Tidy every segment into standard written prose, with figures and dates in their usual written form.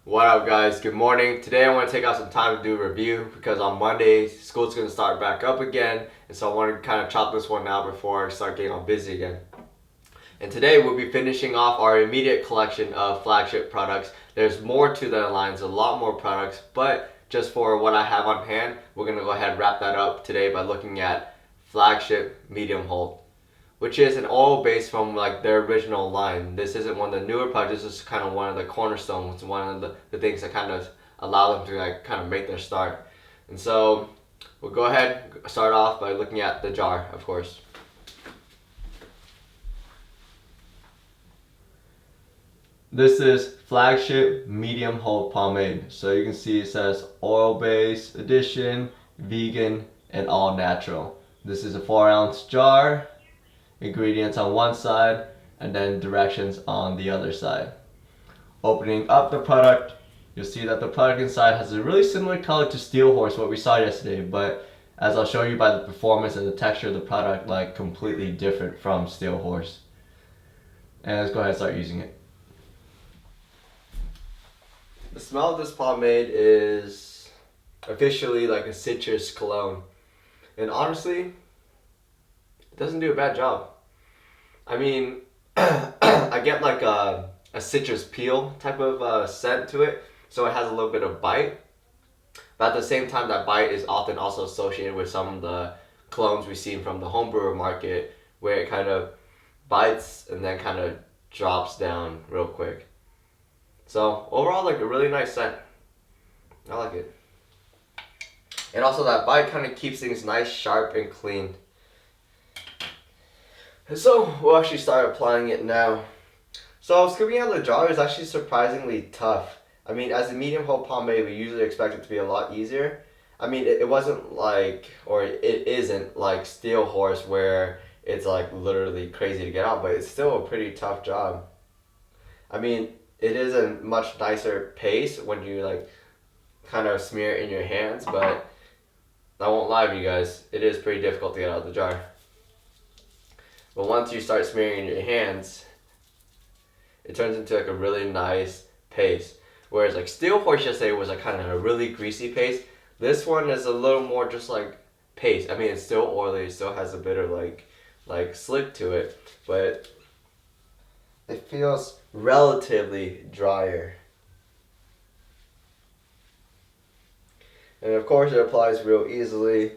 What up, guys? Good morning. Today I want to take out some time to do a review because on Monday school's going to start back up again, and so I want to kind of chop this one out before I start getting all busy again. And today we'll be finishing off our immediate collection of Flagship products. There's more to the lines, a lot more products, but just for what I have on hand, we're going to go ahead and wrap that up today by looking at Flagship Medium Hold, which is an oil base from like their original line. This isn't one of the newer products. This is kind of one of the cornerstones, one of the things that kind of allow them to like kind of make their start. And so we'll go ahead and start off by looking at the jar, of course. This is Flagship Medium Hold Pomade. So you can see it says oil base edition, vegan, and all natural. This is a 4-ounce jar. Ingredients on one side and then directions on the other side. Opening up the product, you'll see that the product inside has a really similar color to Steel Horse, what we saw yesterday, but as I'll show you by the performance and the texture of the product, like completely different from Steel Horse. And let's go ahead and start using it. The smell of this pomade is officially like a citrus cologne, and honestly, it doesn't do a bad job. I mean, I get like a citrus peel type of scent to it, so it has a little bit of bite. But at the same time, that bite is often also associated with some of the clones we've seen from the homebrewer market, where it kind of bites and then kind of drops down real quick. So overall, like a really nice scent. I like it. And also that bite kind of keeps things nice, sharp, and clean. So we'll actually start applying it now. So scooping out the jar is actually surprisingly tough. I mean, as a medium hold pomade, we usually expect it to be a lot easier. I mean, it wasn't like, or it isn't like Steel Horse where it's like literally crazy to get out, but it's still a pretty tough job. I mean, it is a much nicer pace when you like kind of smear it in your hands, but I won't lie to you guys, it is pretty difficult to get out of the jar. But once you start smearing in your hands, it turns into like a really nice paste. Whereas like Steel Horse yesterday was like kind of a really greasy paste. This one is a little more just like paste. I mean, it's still oily, it still has a bit of like slick to it, but it feels relatively drier. And of course it applies real easily.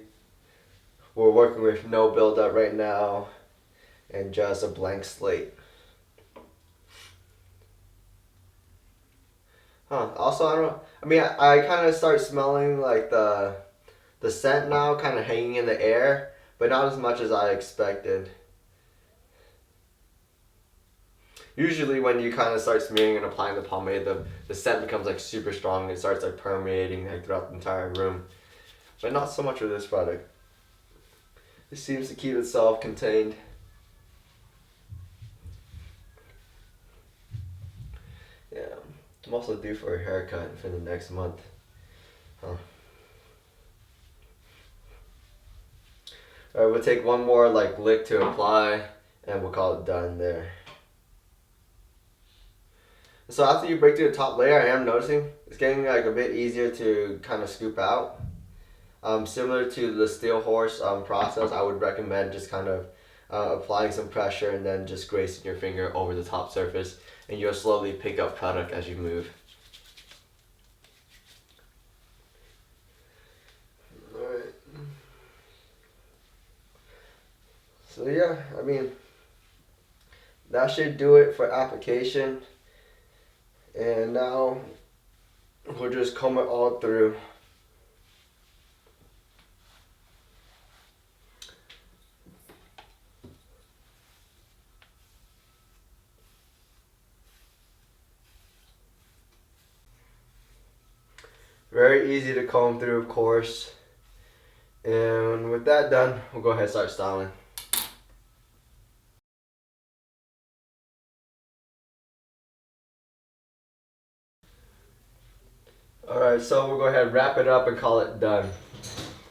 We're working with no buildup right now and just a blank slate. Also, I kind of start smelling like the scent now kind of hanging in the air, but not as much as I expected. Usually when you kind of start smearing and applying the pomade, the scent becomes like super strong and it starts like permeating like throughout the entire room. But not so much with this product. It seems to keep itself contained. Yeah, I'm also due for a haircut for the next month. Alright, we'll take one more like lick to apply and we'll call it done there. So after you break through the top layer, I am noticing it's getting like a bit easier to kind of scoop out. Similar to the Steel Horse process, I would recommend just kind of applying some pressure and then just gracing your finger over the top surface, and you'll slowly pick up product as you move. Alright. So yeah, I mean, that should do it for application. And now we'll just comb it all through. Very easy to comb through, of course. And with that done, we'll go ahead and start styling. Alright, so we'll go ahead and wrap it up and call it done.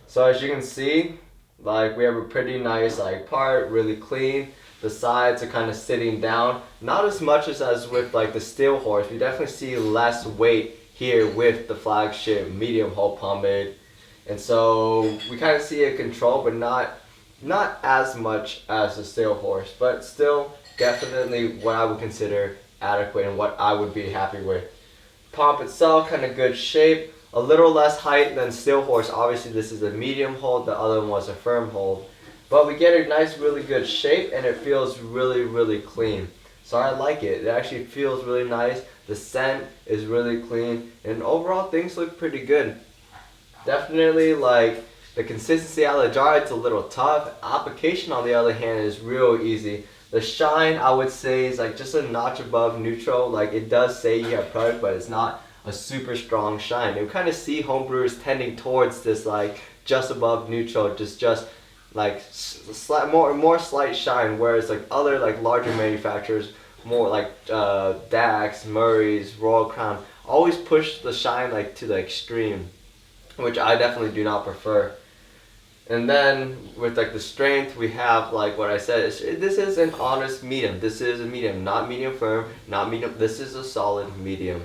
So as you can see, like we have a pretty nice like part, really clean. The sides are kind of sitting down. Not as much as with like the Steel Horse. We definitely see less weight here with the Flagship medium hold pomade. And so we kind of see a control, but not as much as the Steel Horse, but still definitely what I would consider adequate and what I would be happy with. Pomp itself, kind of good shape, a little less height than Steel Horse. Obviously this is a medium hold, the other one was a firm hold. But we get a nice, really good shape, and it feels really, really clean. So I like it. It actually feels really nice. The scent is really clean, and overall things look pretty good. Definitely like the consistency out of the jar, it's a little tough. Application on the other hand is real easy. The shine I would say is like just a notch above neutral. Like it does say you have product, but it's not a super strong shine. You kind of see homebrewers tending towards this like just above neutral, just like more slight shine, whereas like other like larger manufacturers, more like Dax, Murray's, Royal Crown, always push the shine like to the extreme, which I definitely do not prefer. And then with like the strength, we have like what I said. This is an honest medium. This is a medium, not medium firm, not medium. This is a solid medium,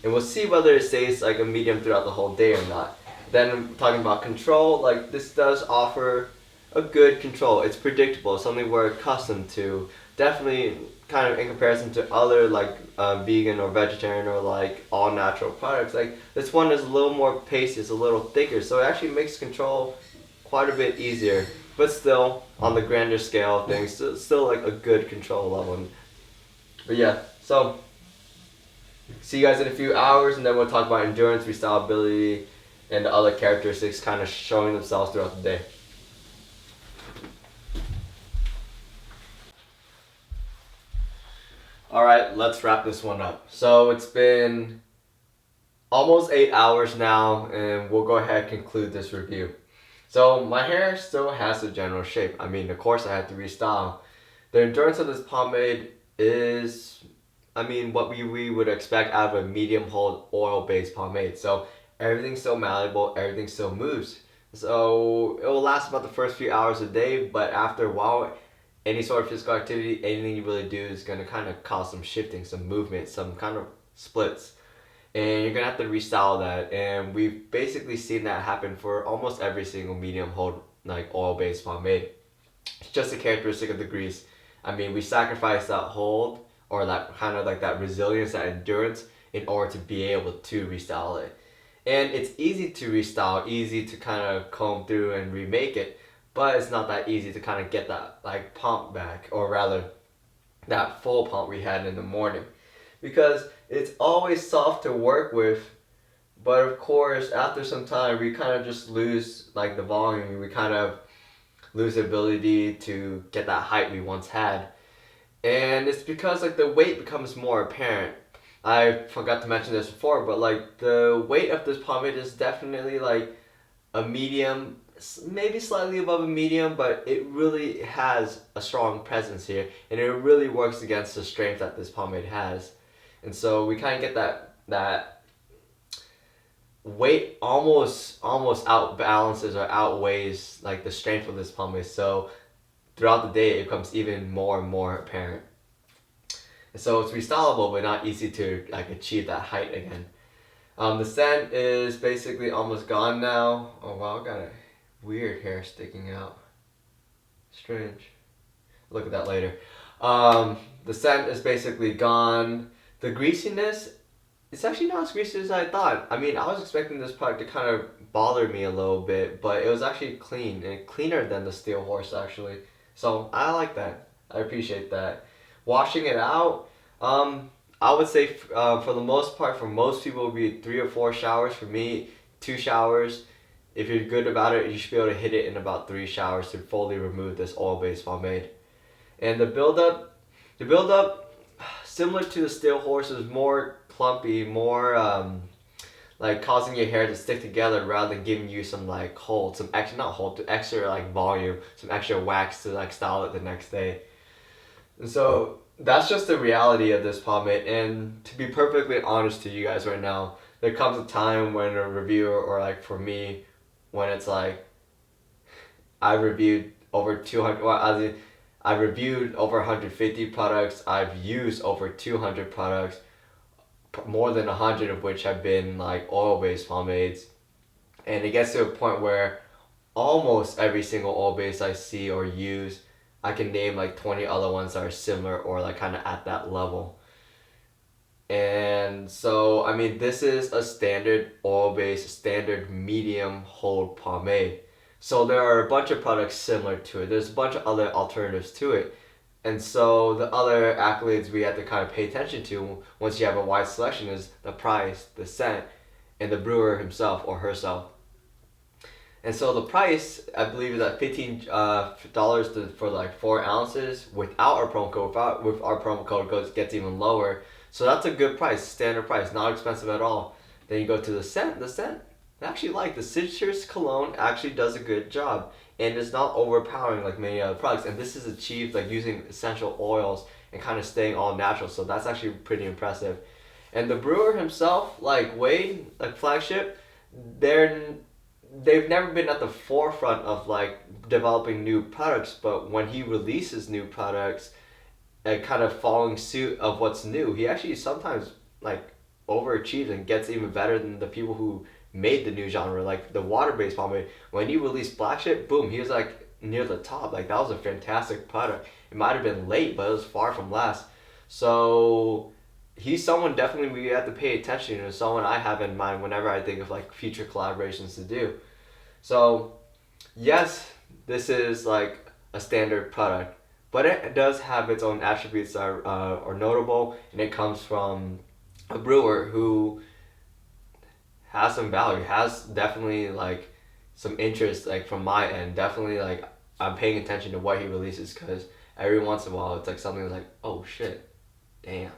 and we'll see whether it stays like a medium throughout the whole day or not. Then talking about control, like this does offer a good control. It's predictable, something we're accustomed to. Definitely kind of in comparison to other like vegan or vegetarian or like all natural products. Like this one is a little more pasty, it's a little thicker, so it actually makes control quite a bit easier. But still, on the grander scale of things, still like a good control level. But yeah, so see you guys in a few hours, and then we'll talk about endurance, restylability, and the other characteristics kind of showing themselves throughout the day. Alright, let's wrap this one up. So it's been almost 8 hours now, and we'll go ahead and conclude this review. So my hair still has a general shape. I mean, of course I had to restyle. The endurance of this pomade is, I mean, what we would expect out of a medium hold oil based pomade. So everything's still malleable, everything still moves. So it will last about the first few hours a day, but after a while, any sort of physical activity, anything you really do is going to kind of cause some shifting, some movement, some kind of splits. And you're going to have to restyle that. And we've basically seen that happen for almost every single medium hold like oil-based pomade. It's just a characteristic of the grease. I mean, we sacrifice that hold or that kind of like that resilience, that endurance in order to be able to restyle it. And it's easy to restyle, easy to kind of comb through and remake it, but it's not that easy to kind of get that like pomp back, or rather that full pomp we had in the morning, because it's always soft to work with, but of course after some time we kind of just lose like the volume, we kind of lose the ability to get that height we once had. And it's because like the weight becomes more apparent. I forgot to mention this before, but like the weight of this pomade is definitely like a medium, maybe slightly above a medium, but it really has a strong presence here, and it really works against the strength that this pomade has. And so we kind of get that weight almost outbalances or outweighs like the strength of this pomade. So throughout the day it becomes even more and more apparent. And so it's restylable, but not easy to like achieve that height again. The scent is basically almost gone now. Oh wow, I got a weird hair sticking out. Strange. Look at that later. The scent is basically gone. The greasiness, it's actually not as greasy as I thought. I mean, I was expecting this product to kind of bother me a little bit, but it was actually clean, and cleaner than the Steel Horse actually. So I like that. I appreciate that. Washing it out, I would say for the most part, for most people, it would be 3 or 4 showers. For me, 2 showers. If you're good about it, you should be able to hit it in about 3 showers to fully remove this oil-based pomade. And the buildup, similar to the Steel Horse, is more clumpy, more like causing your hair to stick together rather than giving you some like hold, some extra, not hold, extra like volume, some extra wax to like style it the next day. And so that's just the reality of this pomade. And to be perfectly honest to you guys right now, there comes a time when a reviewer, or like for me, when it's like I reviewed over 200, well, I reviewed over 150 products, I've used over 200 products. more than 100 of which have been like oil-based pomades. And it gets to a point where almost every single oil base I see or use, I can name like 20 other ones that are similar or like kind of at that level. And so, I mean, this is a standard oil-based, standard medium hold pomade. So there are a bunch of products similar to it. There's a bunch of other alternatives to it. And so the other accolades we have to kind of pay attention to once you have a wide selection is the price, the scent, and the brewer himself or herself. And so the price, I believe, is at $15 for like 4 ounces. Without our promo code, with our promo code, it gets even lower. So that's a good price, standard price, not expensive at all. Then you go to the scent. The scent, I actually like the citrus cologne. Actually does a good job, and it's not overpowering like many other products. And this is achieved like using essential oils and kind of staying all natural. So that's actually pretty impressive. And the brewer himself, like Wade, like Flagship, they're they've never been at the forefront of like developing new products, but when he releases new products and kind of following suit of what's new, he actually sometimes like overachieves and gets even better than the people who made the new genre, like the water-based pomade. When he released Flagship, boom, he was like near the top. Like that was a fantastic product. It might have been late, but it was far from last. So he's someone definitely we have to pay attention to, someone I have in mind whenever I think of like future collaborations to do. So yes, this is like a standard product, but it does have its own attributes that are notable, and it comes from a brewer who has some value, has definitely like some interest like from my end. Definitely like I'm paying attention to what he releases because every once in a while it's like something like, oh shit, damn.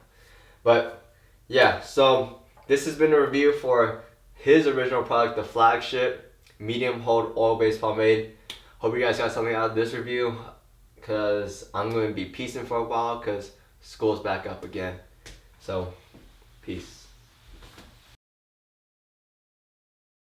But yeah, so this has been a review for his original product, the Flagship medium hold oil-based pomade. Hope you guys got something out of this review, because I'm going to be peacing for a while because school's back up again. So, peace.